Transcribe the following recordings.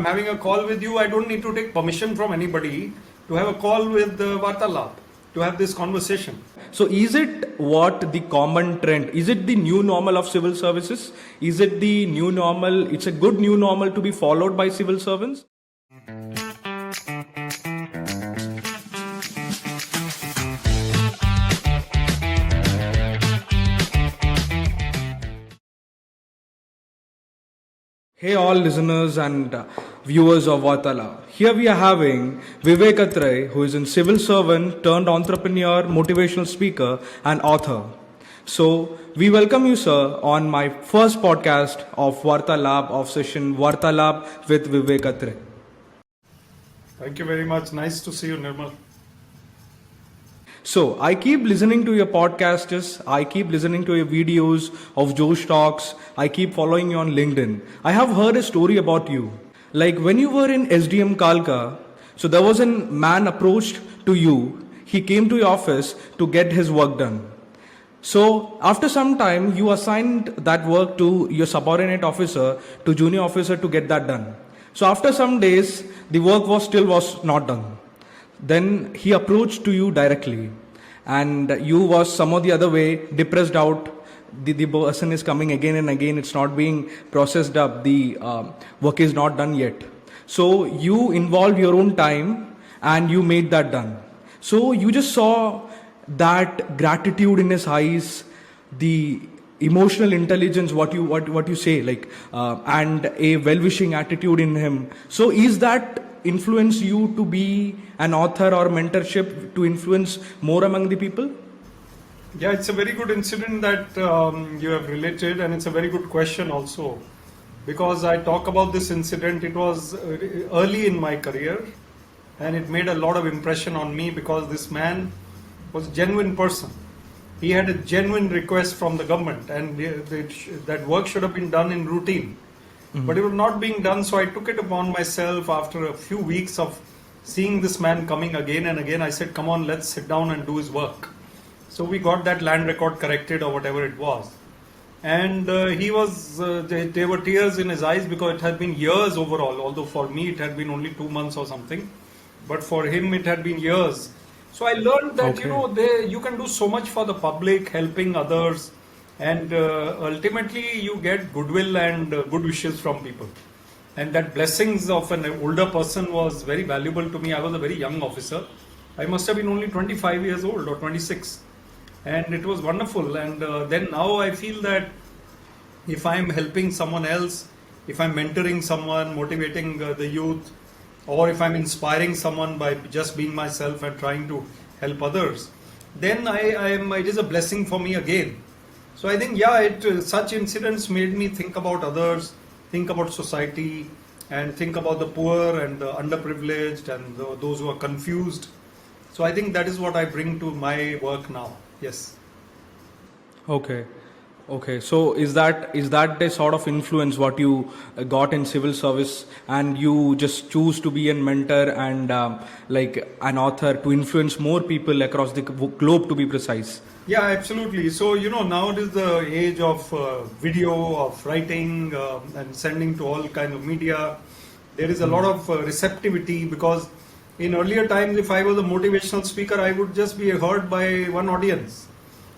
I'm having a call with you. I don't need to take permission from anybody to have a call with Varta Laap, to have this conversation. So is it what the common trend? Is it the new normal of civil services? Is it the new normal? It's a good new normal to be followed by civil servants? Hey all listeners and viewers of Varta Laap. Here we are having Vivek Atray, who is a civil servant turned entrepreneur, motivational speaker and author. So we welcome you, sir, on my first podcast of Varta Laap, of session Varta Laap with Vivek Atray. Thank you very much. Nice to see you, Nirmal. So I keep listening to your podcasts, I keep listening to your videos of Josh Talks, I keep following you on LinkedIn. I have heard a story about you. Like when you were in SDM Kalka, so there was a man approached to you, he came to your office to get his work done. So after some time, you assigned that work to your subordinate officer, to junior officer to get that done. So after some days, the work was not done. Then he approached to you directly and you was some or the other way depressed out. The person is coming again and again, it's not being processed up, the work is not done yet. So you involved your own time and you made that done. So you just saw that gratitude in his eyes, the emotional intelligence, what you say, like and a well-wishing attitude in him. So is that influence you to be an author or mentorship to influence more among the people? Yeah, it's a very good incident that you have related, and it's a very good question also, because I talk about this incident. It was early in my career and it made a lot of impression on me because this man was a genuine person. He had a genuine request from the government and that work should have been done in routine. Mm-hmm. But it was not being done, so I took it upon myself after a few weeks of seeing this man coming again and again. I said, come on, let's sit down and do his work. So we got that land record corrected or whatever it was. And there were tears in his eyes because it had been years overall, although for me it had been only 2 months or something. But for him it had been years. So I learned that, you can do so much for the public, helping others. And ultimately you get goodwill and good wishes from people. And that blessings of an older person was very valuable to me. I was a very young officer. I must have been only 25 years old or 26. And it was wonderful. And then now I feel that if I'm helping someone else, if I'm mentoring someone, motivating the youth, or if I'm inspiring someone by just being myself and trying to help others, then it is a blessing for me again. So I think, such incidents made me think about others, think about society, and think about the poor and the underprivileged and those who are confused. So I think that is what I bring to my work now. Yes. Okay. So is that the sort of influence what you got in civil service, and you just choose to be a mentor and like an author to influence more people across the globe, to be precise? Yeah, absolutely. So, now it is the age of video, of writing and sending to all kind of media. There is a lot of receptivity, because in earlier times, if I was a motivational speaker, I would just be heard by one audience.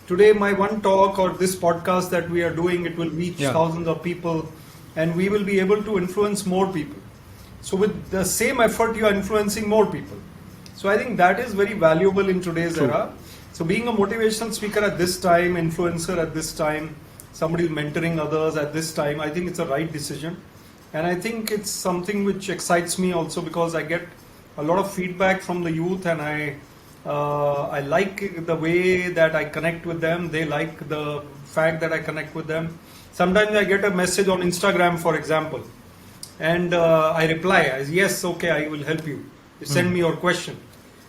Today, my one talk or this podcast that we are doing, it will reach thousands of people, and we will be able to influence more people. So with the same effort, you are influencing more people. So I think that is very valuable in today's era. So being a motivational speaker at this time, influencer at this time, somebody mentoring others at this time, I think it's a right decision. And I think it's something which excites me also, because I get a lot of feedback from the youth, and I like the way that I connect with them. They like the fact that I connect with them. Sometimes I get a message on Instagram, for example, and I reply, yes, okay, I will help you. Send me your question.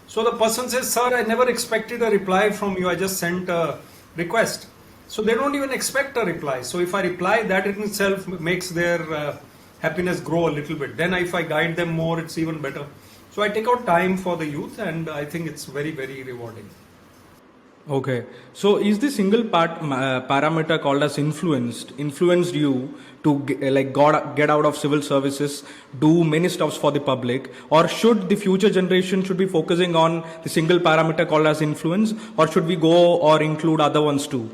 So the person says, sir, I never expected a reply from you. I just sent a request. So they don't even expect a reply. So if I reply, that in itself makes their happiness grow a little bit. Then if I guide them more, it's even better. So I take out time for the youth, and I think it's very, very rewarding. Okay. So is the single parameter called as influenced you to get out of civil services, do many stuffs for the public, or should the future generation should be focusing on the single parameter called as influence, or should we go or include other ones too?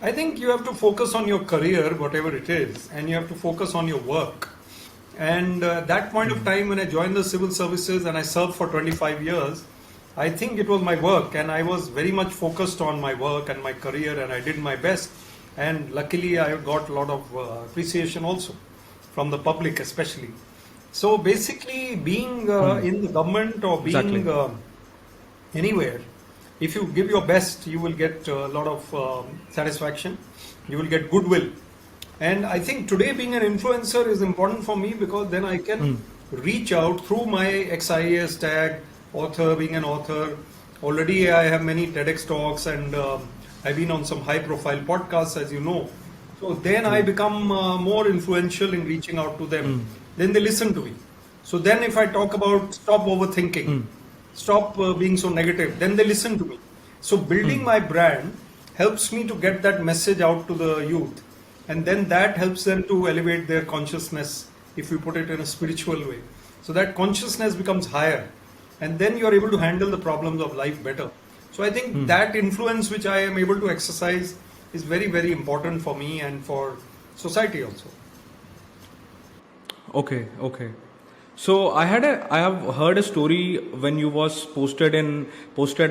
I think you have to focus on your career, whatever it is, and you have to focus on your work. And that point of time when I joined the civil services and I served for 25 years, I think it was my work, and I was very much focused on my work and my career, and I did my best. And luckily, I got a lot of appreciation also from the public, especially. So basically, being in the government or being Exactly. anywhere, if you give your best, you will get a lot of satisfaction. You will get goodwill. And I think today being an influencer is important for me because then I can reach out through my ex-IAS tag, author, being an author. Already I have many TEDx talks and I've been on some high-profile podcasts, as you know. So then I become more influential in reaching out to them. Then they listen to me. So then if I talk about stop overthinking, stop being so negative, then they listen to me. So building my brand helps me to get that message out to the youth. And then that helps them to elevate their consciousness, if you put it in a spiritual way. So that consciousness becomes higher. And then you are able to handle the problems of life better. So I think that influence which I am able to exercise is very, very important for me and for society also. Okay, okay. So I have heard a story when you was posted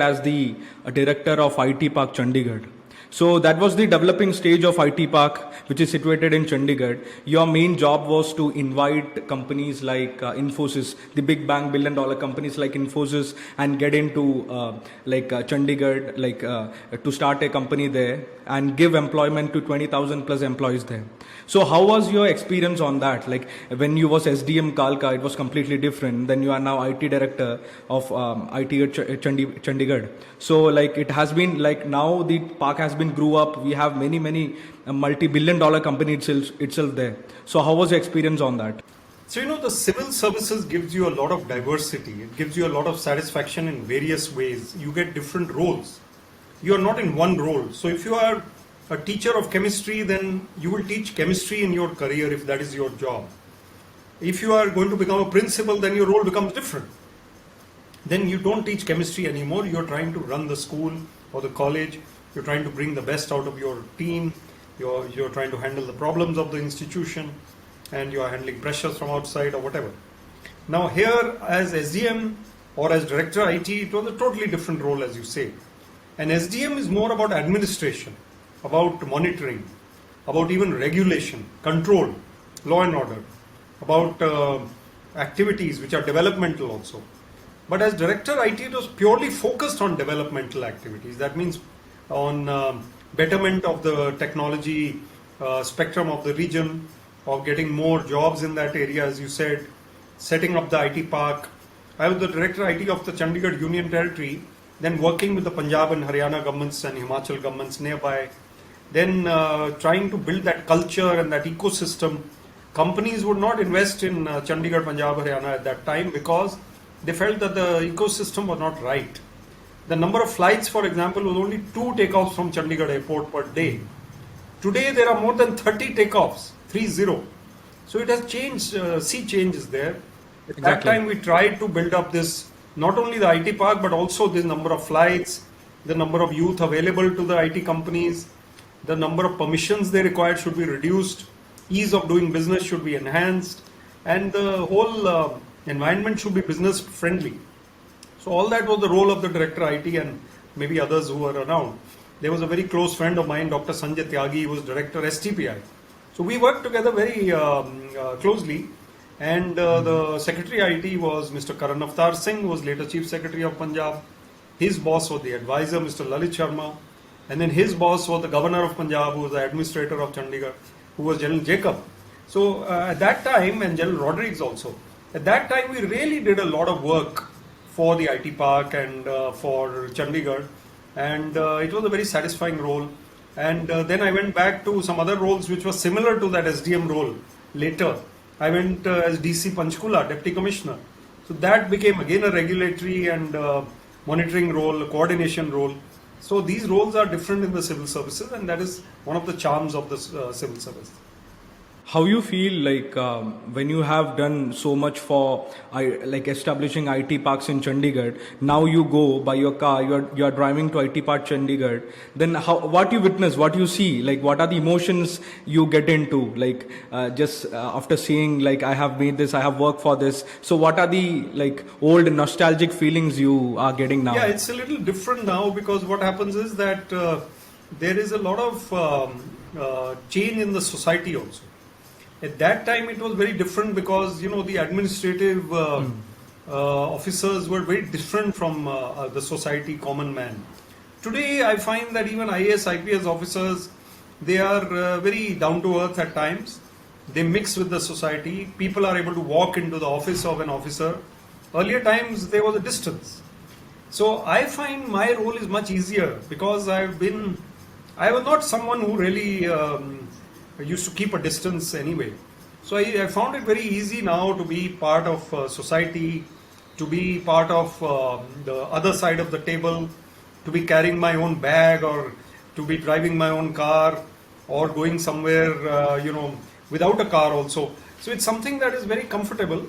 as the director of IT Park Chandigarh. So that was the developing stage of IT Park, which is situated in Chandigarh. Your main job was to invite companies like Infosys, the big bang billion-dollar companies like Infosys, and get into Chandigarh, to start a company there and give employment to 20,000 plus employees there. So how was your experience on that? Like when you was SDM Kalka, it was completely different. Then you are now IT director of IT at Chandigarh. So like it has been like now the park has been grew up. We have many multi-billion-dollar company itself there. So how was your experience on that? So the civil services gives you a lot of diversity. It gives you a lot of satisfaction in various ways. You get different roles. You are not in one role. So if you are a teacher of chemistry, then you will teach chemistry in your career if that is your job. If you are going to become a principal, then your role becomes different. Then you don't teach chemistry anymore. You're trying to run the school or the college. You're trying to bring the best out of your team. You're trying to handle the problems of the institution, and you are handling pressures from outside or whatever. Now here as SDM or as director IT, it was a totally different role, as you say. And SDM is more about administration, about monitoring, about even regulation, control, law and order, about activities which are developmental also. But as director IT, it was purely focused on developmental activities. That means on betterment of the technology spectrum of the region, of getting more jobs in that area, as you said, setting up the IT park. I was the director IT of the Chandigarh Union Territory, then working with the Punjab and Haryana governments and Himachal governments nearby, then trying to build that culture and that ecosystem. Companies would not invest in Chandigarh, Punjab, Haryana at that time because they felt that the ecosystem was not right. The number of flights, for example, was only 2 takeoffs from Chandigarh airport per day. Today there are more than 30 takeoffs, 30. So it has changed, sea change is there. At that time we tried to build up this, not only the IT park, but also the number of flights, the number of youth available to the IT companies, the number of permissions they required should be reduced, ease of doing business should be enhanced, and the whole environment should be business friendly. So all that was the role of the director IT and maybe others who were around. There was a very close friend of mine, Dr. Sanjay Tyagi, who was director STPI. So we worked together very closely, and the secretary IT was Mr. Karan Avtar Singh, who was later chief secretary of Punjab. His boss was the advisor, Mr. Lalit Sharma, and then his boss was the governor of Punjab, who was the administrator of Chandigarh, who was General Jacob. So at that time, and General Rodriguez also, at that time we really did a lot of work for the IT park and for Chandigarh, and it was a very satisfying role. And then I went back to some other roles which were similar to that SDM role later. I went as DC Panchkula, Deputy Commissioner. So that became again a regulatory and monitoring role, a coordination role. So these roles are different in the civil services, and that is one of the charms of the civil service. How you feel like when you have done so much for like establishing IT parks in Chandigarh, now you go by your car, you are driving to IT Park Chandigarh, then what you witness, what you see, like what are the emotions you get into, like just after seeing like I have made this, I have worked for this, so what are the like old nostalgic feelings you are getting now? Yeah, it's a little different now, because what happens is that there is a lot of change in the society also. At that time, it was very different, because the administrative officers were very different from the society common man. Today, I find that even IAS, IPS officers, they are very down to earth at times. They mix with the society. People are able to walk into the office of an officer. Earlier times, there was a distance. So I find my role is much easier, because I was not someone who really used to keep a distance anyway. So I found it very easy now to be part of society, to be part of the other side of the table, to be carrying my own bag, or to be driving my own car, or going somewhere, without a car also. So it's something that is very comfortable,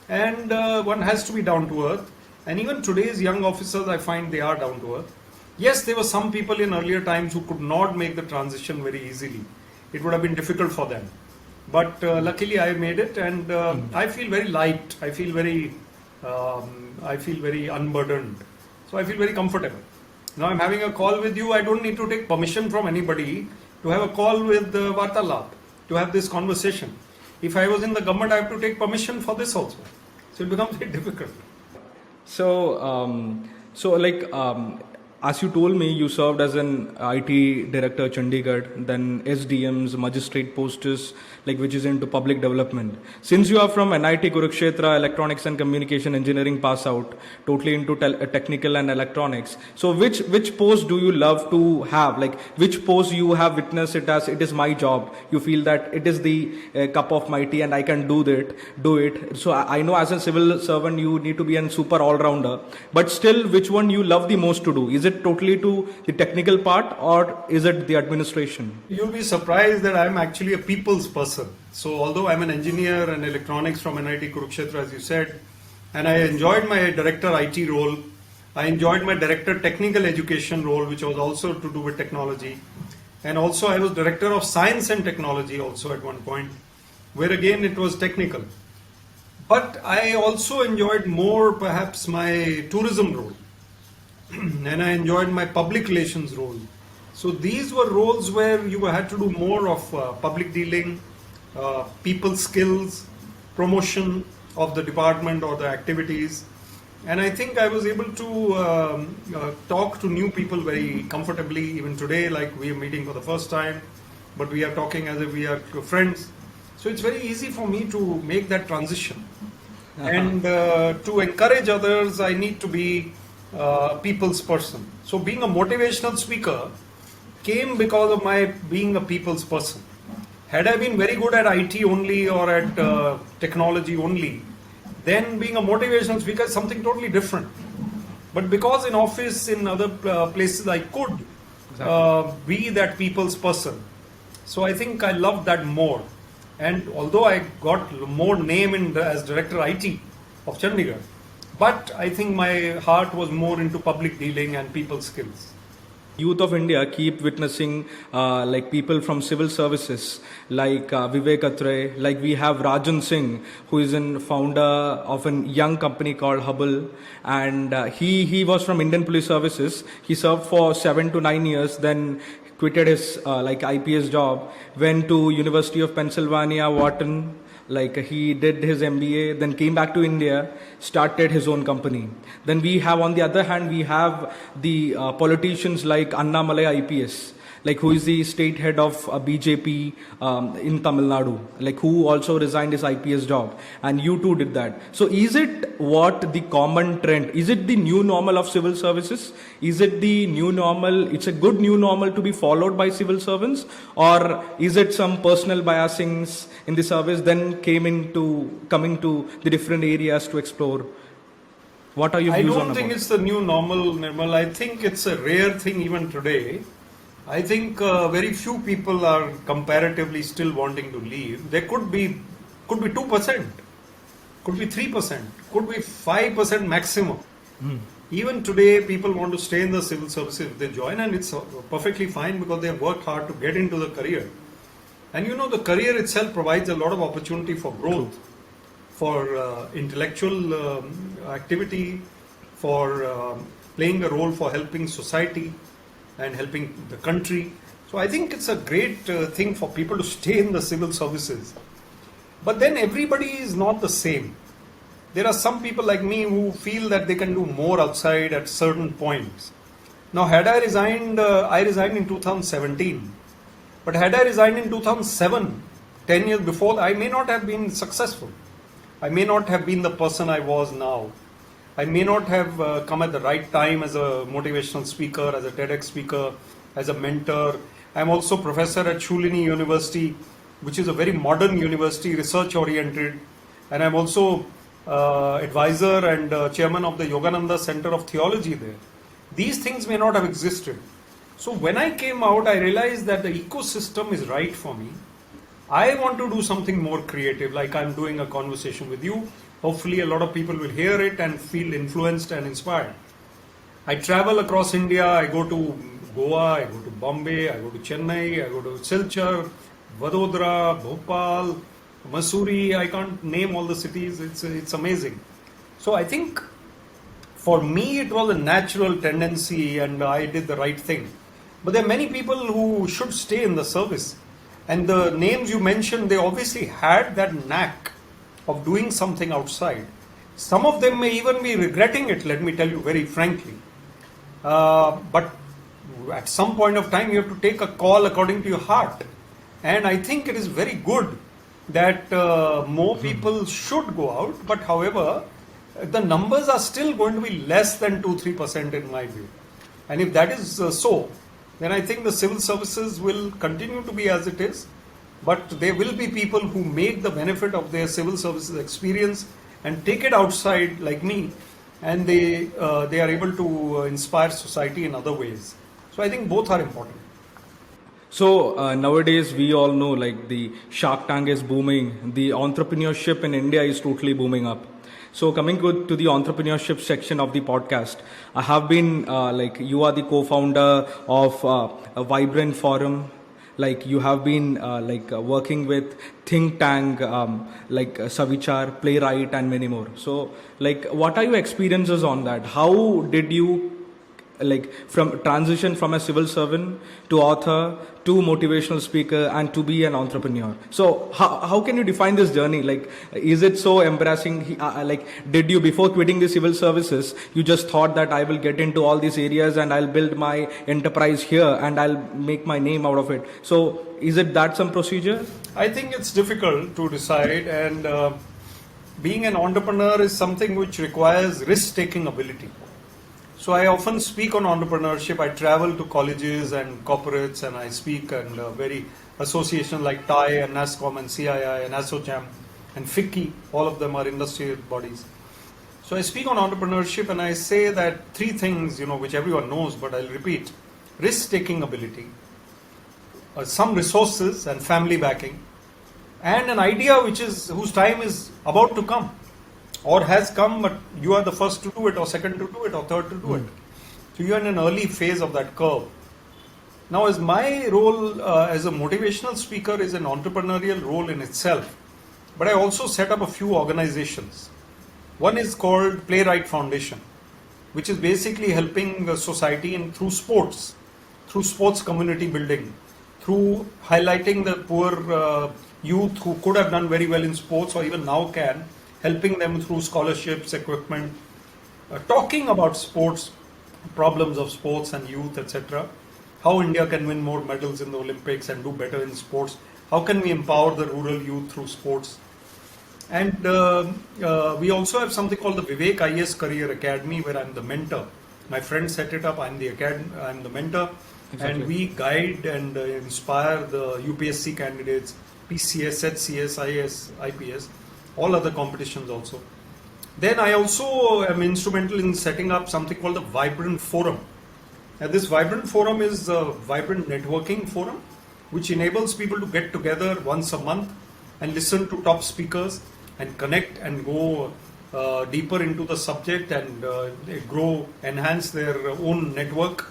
and one has to be down to earth. And even today's young officers, I find they are down to earth. Yes, there were some people in earlier times who could not make the transition very easily. It would have been difficult for them. But luckily I made it, and I feel very light. I feel very unburdened. So I feel very comfortable. Now I'm having a call with you. I don't need to take permission from anybody to have a call with Varta Laap, to have this conversation. If I was in the government, I have to take permission for this also. So it becomes very difficult. So, as you told me, you served as an IT director Chandigarh, then SDMs, magistrate posts, like which is into public development. Since you are from NIT Kurukshetra, Electronics and Communication Engineering pass out, totally into technical and electronics. So which post do you love to have? Like which post you have witnessed it as it is my job? You feel that it is the cup of my tea and I can do it. So I know as a civil servant you need to be a super all-rounder, but still which one you love the most to do? Is it totally to the technical part, or is it the administration? You'll be surprised that I'm actually a people's person. So although I'm an engineer and electronics from NIT Kurukshetra, as you said, and I enjoyed my director IT role, I enjoyed my director technical education role, which was also to do with technology, and also I was director of science and technology also at one point, where again it was technical. But I also enjoyed more perhaps my tourism role. And I enjoyed my public relations role. So these were roles where you had to do more of public dealing, people skills, promotion of the department or the activities. And I think I was able to talk to new people very comfortably. Even today, like we are meeting for the first time, but we are talking as if we are friends. So it's very easy for me to make that transition. And to encourage others, I need to be people's person. So being a motivational speaker came because of my being a people's person. Had I been very good at IT only or at technology only, then being a motivational speaker is something totally different. But because in office, in other places, I could be that people's person. So I think I loved that more. And although I got more name as director IT of Chandigarh, but I think my heart was more into public dealing and people skills. Youth of India keep witnessing like people from civil services like Vivek Atray, like we have Rajan Singh, who is a founder of a young company called Hubble, and he was from Indian Police Services. He served for 7 to 9 years, then quitted his like IPS job, went to University of Pennsylvania, Wharton. Like he did his MBA, then came back to India, started his own company. Then we have, on the other hand, we have the politicians like Annamalai IPS, like who is the state head of BJP in Tamil Nadu, like who also resigned his IPS job, and you too did that. So is it what the common trend? Is it the new normal of civil services? Is it the new normal? It's a good new normal to be followed by civil servants, or is it some personal biasings in the service then coming to the different areas to explore? What are your I views on don't think about? it's the new normal, Nirmal. I think it's a rare thing even today. I think very few people are comparatively still wanting to leave. There could be 2%, could be 3%, could be 5% maximum. Even today, people want to stay in the civil services if they join, and it's perfectly fine because they have worked hard to get into the career. And the career itself provides a lot of opportunity for growth, for intellectual activity, for playing a role for helping society and helping the country. So I think it's a great thing for people to stay in the civil services. But then everybody is not the same. There are some people like me who feel that they can do more outside at certain points. Now, had I resigned in 2017. But had I resigned in 2007, 10 years before, I may not have been successful. I may not have been the person I was now. I may not have come at the right time as a motivational speaker, as a TEDx speaker, as a mentor. I'm also professor at Shulini University, which is a very modern university, research oriented. And I'm also advisor and chairman of the Yogananda Center of Theology there. These things may not have existed. So when I came out, I realized that the ecosystem is right for me. I want to do something more creative, like I'm doing a conversation with you. Hopefully a lot of people will hear it and feel influenced and inspired. I travel across India. I go to Goa, I go to Bombay, I go to Chennai, I go to Silchar, Vadodara, Bhopal, Mussoorie. I can't name all the cities. It's amazing. So I think for me it was a natural tendency and I did the right thing. But there are many people who should stay in the service. And the names you mentioned, they obviously had that knack of doing something outside. Some of them may even be regretting it, let me tell you very frankly. But at some point of time, you have to take a call according to your heart. And I think it is very good that more people should go out. But however, the numbers are still going to be less than 2-3% in my view. And if that is so, then I think the civil services will continue to be as it is. But there will be people who make the benefit of their civil services experience and take it outside like me, and they are able to inspire society in other ways. So I think both are important. So nowadays we all know like the Shark Tank is booming, the entrepreneurship in India is totally booming up. So coming to the entrepreneurship section of the podcast, I have been you are the co-founder of a Vibrant Forum. Like you have been working with Think Tank, Savichar, Playwright, and many more. So what are your experiences on that? How did you from transition from a civil servant to author to motivational speaker and to be an entrepreneur? So how can you define this journey? Is it so embarrassing? Did you, before quitting the civil services, you just thought that I will get into all these areas and I'll build my enterprise here and I'll make my name out of it? So is it that some procedure? I think it's difficult to decide, and being an entrepreneur is something which requires risk-taking ability. So I often speak on entrepreneurship. I travel to colleges and corporates and I speak, and very associations like TIE and NASCOM and CII and ASSOCHAM and FICCI, all of them are industry bodies. So I speak on entrepreneurship and I say that three things, which everyone knows, but I'll repeat. Risk-taking ability, some resources and family backing, and an idea whose time is about to come. Or has come, but you are the first to do it, or second to do it, or third to do it. So you are in an early phase of that curve. Now, as my role as a motivational speaker is an entrepreneurial role in itself, but I also set up a few organizations. One is called Playwright Foundation, which is basically helping the society through sports community building, through highlighting the poor youth who could have done very well in sports or even now can, helping them through scholarships, equipment, talking about sports, problems of sports and youth, etc. How India can win more medals in the Olympics and do better in sports. How can we empower the rural youth through sports? And we also have something called the Vivek IAS Career Academy, where I'm the mentor. My friend set it up, I'm the mentor. Exactly. And we guide and inspire the UPSC candidates, PCS, ZCS, IAS, IPS, all other competitions also. Then I also am instrumental in setting up something called the Vibrant Forum. And this Vibrant Forum is a vibrant networking forum which enables people to get together once a month and listen to top speakers and connect and go deeper into the subject and grow, enhance their own network.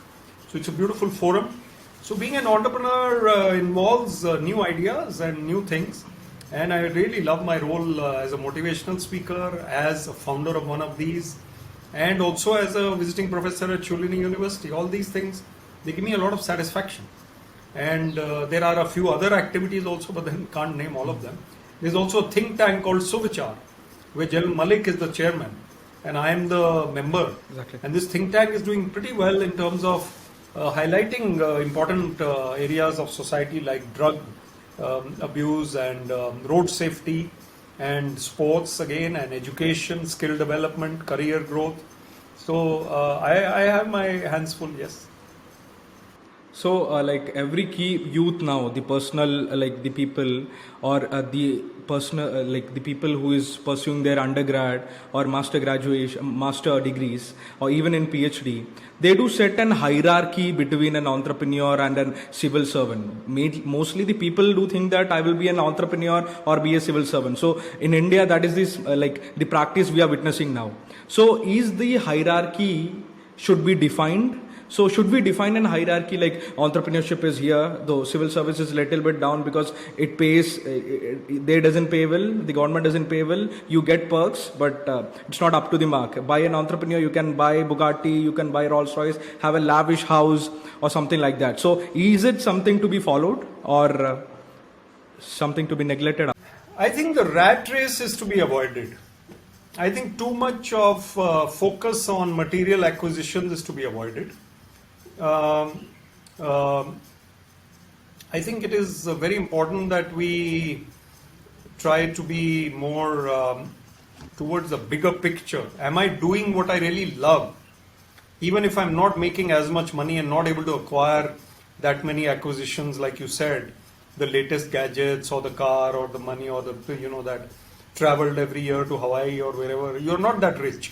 So it's a beautiful forum. So being an entrepreneur involves new ideas and new things. And I really love my role as a motivational speaker, as a founder of one of these, and also as a visiting professor at Chulini University. All these things, they give me a lot of satisfaction. And there are a few other activities also, but then can't name all of them. There's also a think tank called Suvichar, where Jalal Malik is the chairman, and I am the member. Exactly. And this think tank is doing pretty well in terms of highlighting important areas of society like drug abuse and road safety and sports again, and education, skill development, career growth. So I have my hands full, yes. So, like every key youth now, the personal, like the people or the personal, like the people who is pursuing their undergrad or master graduation, master degrees, or even in PhD, they do set an hierarchy between an entrepreneur and a civil servant. Mostly the people do think that I will be an entrepreneur or be a civil servant. So in India, that is this like the practice we are witnessing now. So is the hierarchy should be defined? So should we define an hierarchy like entrepreneurship is here, though civil service is a little bit down because it pays, they doesn't pay well, the government doesn't pay well, you get perks, but it's not up to the mark. By an entrepreneur, you can buy Bugatti, you can buy Rolls Royce, have a lavish house or something like that. So is it something to be followed or something to be neglected? I think the rat race is to be avoided. I think too much of focus on material acquisitions is to be avoided. I think it is very important that we try to be more towards the bigger picture. Am I doing what I really love? Even if I'm not making as much money and not able to acquire that many acquisitions, like you said, the latest gadgets or the car or the money or the, that traveled every year to Hawaii or wherever, you're not that rich.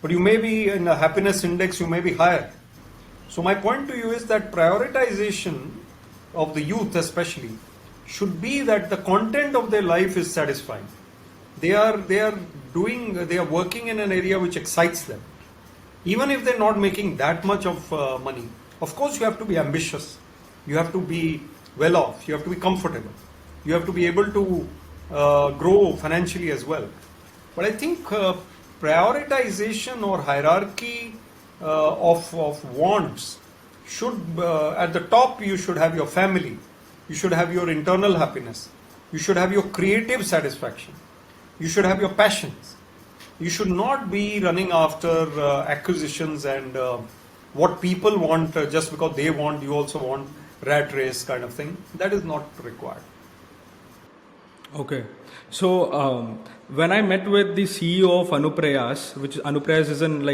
But you may be in a happiness index, you may be higher. So my point to you is that prioritization of the youth especially should be that the content of their life is satisfying. They are working in an area which excites them. Even if they're not making that much of money. Of course you have to be ambitious. You have to be well off. You have to be comfortable. You have to be able to grow financially as well. But I think prioritization or hierarchy of wants should, at the top you should have your family, you should have your internal happiness, you should have your creative satisfaction, you should have your passions. You should not be running after acquisitions and what people want just because they want, you also want, rat race kind of thing. That is not required. Okay. So when I met with the CEO of Anuprayas, which Anuprayas is an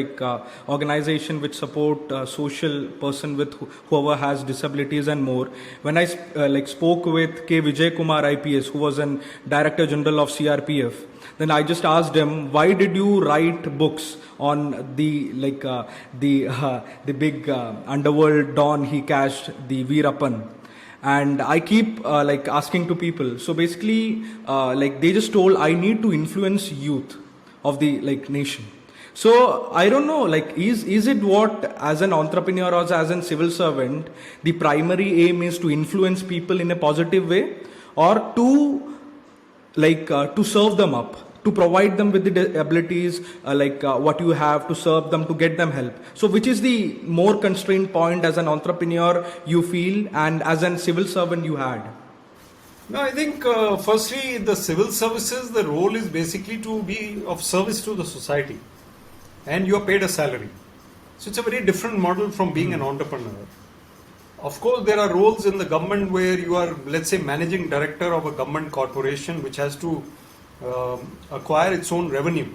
organization which support social person with whoever has disabilities and more. When I spoke with K. Vijay Kumar IPS, who was an Director General of CRPF, then I just asked him, why did you write books on the big underworld don he cashed, the Veerappan? And I keep asking to people. So basically, they just told I need to influence youth of the nation. So I don't know, is it what as an entrepreneur or as a civil servant, the primary aim is to influence people in a positive way, or to serve them up, to provide them with the abilities what you have, to serve them, to get them help. So which is the more constrained point as an entrepreneur you feel, and as a civil servant you had? No, I think firstly the civil services, the role is basically to be of service to the society, and you are paid a salary. So it's a very different model from being an entrepreneur. Of course, there are roles in the government where you are, let's say, managing director of a government corporation which has to acquire its own revenue.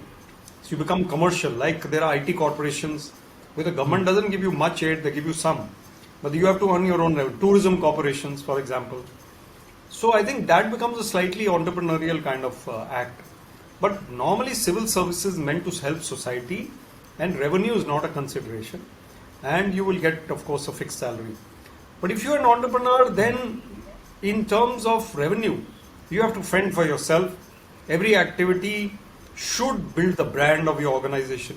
So you become commercial, like there are IT corporations where the government doesn't give you much aid, they give you some. But you have to earn your own revenue. Tourism corporations, for example. So I think that becomes a slightly entrepreneurial kind of act. But normally civil services is meant to help society, and revenue is not a consideration. And you will get, of course, a fixed salary. But if you're an entrepreneur, then in terms of revenue, you have to fend for yourself. Every activity should build the brand of your organization.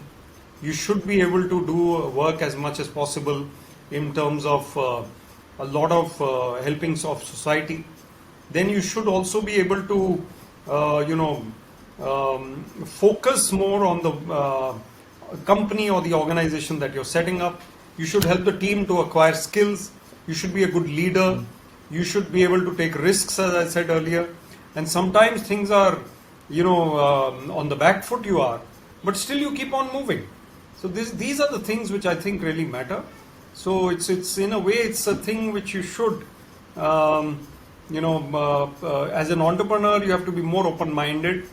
You should be able to do work as much as possible in terms of a lot of helpings of society. Then you should also be able to, focus more on the company or the organization that you're setting up. You should help the team to acquire skills. You should be a good leader. You should be able to take risks, as I said earlier. And sometimes things are, on the back foot you are, but still you keep on moving. So these are the things which I think really matter. So it's in a way it's a thing which you should, as an entrepreneur you have to be more open-minded.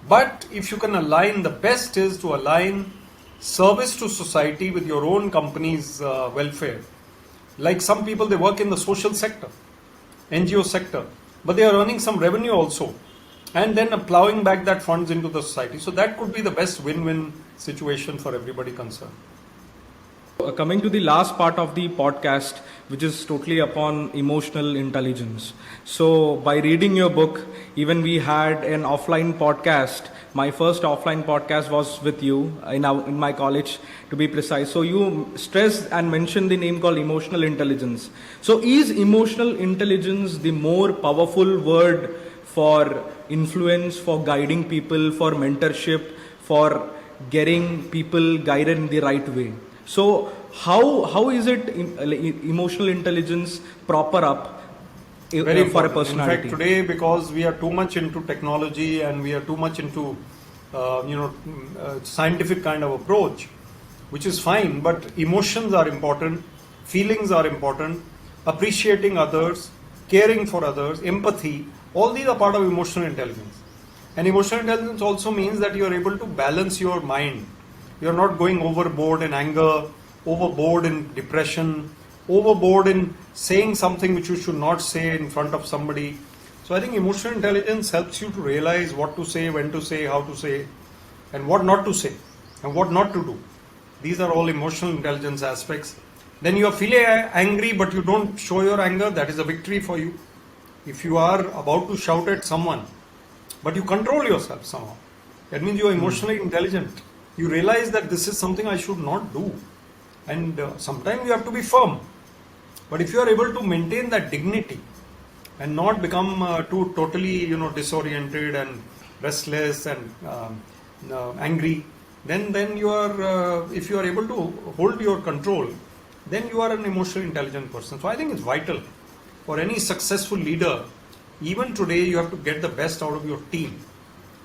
But if you can align, the best is to align service to society with your own company's welfare. Like some people, they work in the social sector, NGO sector, but they are earning some revenue also, and then plowing back that funds into the society. So that could be the best win-win situation for everybody concerned. Coming to the last part of the podcast, which is totally upon emotional intelligence. So by reading your book, even we had an offline podcast. My first offline podcast was with you in my college, to be precise. So you stressed and mentioned the name called emotional intelligence. So is emotional intelligence the more powerful word for influence, for guiding people, for mentorship, for getting people guided in the right way? So how is it emotional intelligence proper up Very for a important. personality? In fact, today, because we are too much into technology and we are too much into scientific kind of approach, which is fine, but emotions are important, feelings are important, appreciating others, caring for others, empathy, all these are part of emotional intelligence. And emotional intelligence also means that you are able to balance your mind. You are not going overboard in anger, overboard in depression, overboard in saying something which you should not say in front of somebody. So I think emotional intelligence helps you to realize what to say, when to say, how to say, and what not to say, and what not to do. These are all emotional intelligence aspects. Then you are feeling angry but you don't show your anger, that is a victory for you. If you are about to shout at someone, but you control yourself somehow, that means you are emotionally intelligent. You realize that this is something I should not do. And sometimes you have to be firm. But if you are able to maintain that dignity and not become too totally disoriented and restless and angry, then you are, if you are able to hold your control, then you are an emotionally intelligent person. So I think it's vital for any successful leader. Even today you have to get the best out of your team.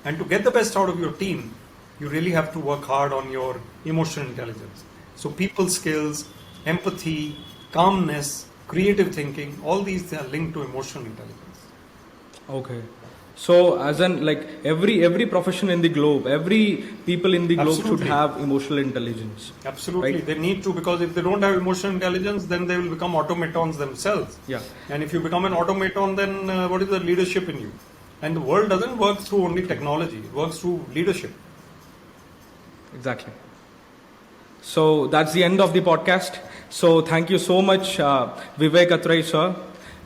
And to get the best out of your team, you really have to work hard on your emotional intelligence. So people skills, empathy, calmness, creative thinking, all these are linked to emotional intelligence. Okay. So as in like every profession in the globe, every people in the globe Absolutely. should have emotional intelligence. Absolutely. Right? They need to, because if they don't have emotional intelligence, then they will become automatons themselves. Yeah. And if you become an automaton, then what is the leadership in you? And the world doesn't work through only technology, it works through leadership. Exactly. So that's the end of the podcast. So thank you so much, Vivek Atray, sir.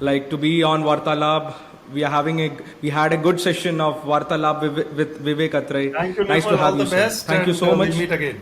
Like to be on Varta Laap. We had a good session of Varta Laap with Vivek Atray. Thank you, Nice Nirmal. to have All you, the sir. best. Thank you so much. We'll meet again.